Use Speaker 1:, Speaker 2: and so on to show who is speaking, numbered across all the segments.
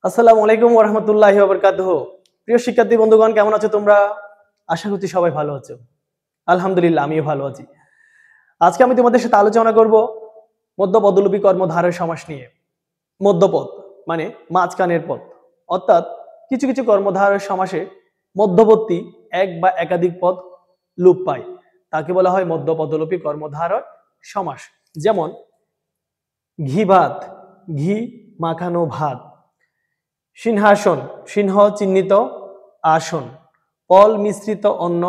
Speaker 1: আসসালামু আলাইকুম ওয়া রাহমাতুল্লাহি ওয়া বারাকাতুহু। প্রিয় শিক্ষার্থী বন্ধুগণ, কেমন আছো তোমরা? আশা করছি সবাই ভালো আছো। আলহামদুলিল্লাহ, আমিও ভালো আছি। আজকে আমি তোমাদের সাথে আলোচনা করব মধ্যপদলোপী কর্মধারয় সমাস নিয়ে। মধ্যপদ মানে মাঝখানের পদ, অর্থাৎ কিছু কিছু কর্মধারয় সমাসে মধ্যবর্তী এক বা একাধিক পদ লোপ পায়, তাকে বলা হয় মধ্যপদলোপী কর্মধারয় সমাস। যেমন ঘি ভাত, ঘি মাখানো ভাত। সিংহাসন, সিংহ চিহ্নিত আসন। পল মিশ্রিত অন্ন,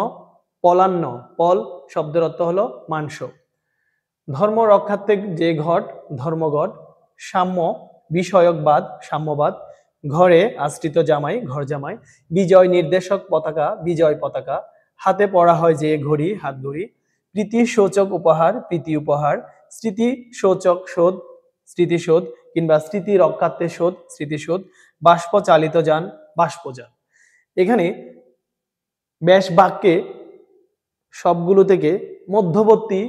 Speaker 1: পলান্ন। পল শব্দের অর্থ হলো মাংস। ধর্ম রক্ষার্থে যে ঘট, ধর্মঘট। সাম্য বিষয়কবাদ, সাম্যবাদ। ঘরে আশ্রিত জামাই, ঘর জামাই। বিজয় নির্দেশক পতাকা, বিজয় পতাকা। হাতে পড়া হয় যে ঘড়ি, হাত ঘড়ি। প্রীতি সূচক উপহার, প্রীতি উপহার। স্মৃতি সূচক শোধ, স্মৃতিশোধ। কিংবা স্মৃতি রক্ষার্থে শোধ, স্মৃতিশোধ। বাষ্প চালিত যান, বাষ্পযান। এখানে ব্যাস বাক্যে সবগুলো থেকে মধ্যবর্তী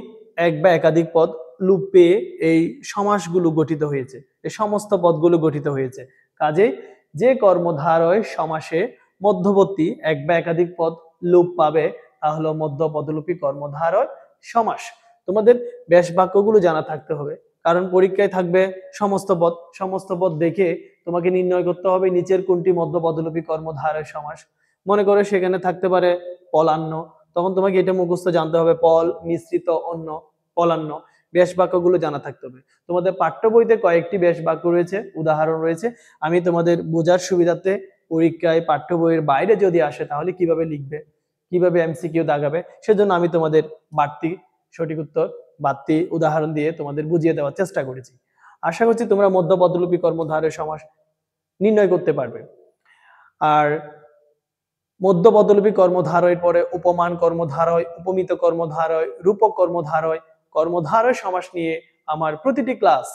Speaker 1: এক বা একাধিক পদ লোপ পেয়ে এই সমাসগুলো গঠিত হয়েছে, এই সমস্ত পদগুলো গঠিত হয়েছে। কাজেই যে কর্মধারয় সমাসে মধ্যবর্তী এক বা একাধিক পদ লোপ পাবে তা হলো মধ্যপদলোপী কর্মধারয় সমাস। তোমাদের ব্যাস বাক্যগুলো জানা থাকতে হবে, কারণ পরীক্ষায় থাকবে সমস্ত পদ দেখে তোমাকে নির্ণয় করতে হবে নিচের কোনটি মধ্যপদলোপী কর্মধারয় সমাস। মনে করো সেখানে থাকতে পারে পলান্ন, তখন তোমাকে এটা মুখস্থ জানতে হবে, পল মিশ্রিত অন্য, পলান্ন। ব্যাস বাক্যগুলো জানা থাকতে হবে। তোমাদের পাঠ্য বইতে কয়েকটি ব্যাস বাক্য রয়েছে, উদাহরণ রয়েছে। আমি তোমাদের বোঝার সুবিধার্থে পরীক্ষায় পাঠ্য বইয়ের বাইরে যদি আসে তাহলে কিভাবে লিখবে, কিভাবে এমসিকিউ দাগাবে, সেজন্য আমি তোমাদের বাড়তি সঠিক উত্তর, বাড়তি উদাহরণ দিয়ে তোমাদের বুঝিয়ে দেওয়ার চেষ্টা করেছি। আশা করছি তোমরা মধ্যপদলোপী কর্মধারয় সমাস নির্ণয় করতে পারবে। আর মধ্যপদলোপী কর্মধারয়ের পরে উপমান কর্মধারয়, উপমিত কর্মধারয়, রূপক কর্মধারয়, কর্মধারয় সমাস নিয়ে আমার প্রতিটি ক্লাস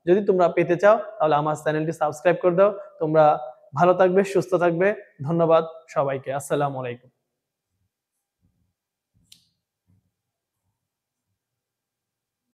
Speaker 1: যদি তোমরা পেতে চাও তাহলে আমার চ্যানেলটি সাবস্ক্রাইব করে দাও। তোমরা ভালো থাকবে, সুস্থ থাকবে। ধন্যবাদ সবাইকে। আসসালামু আলাইকুম।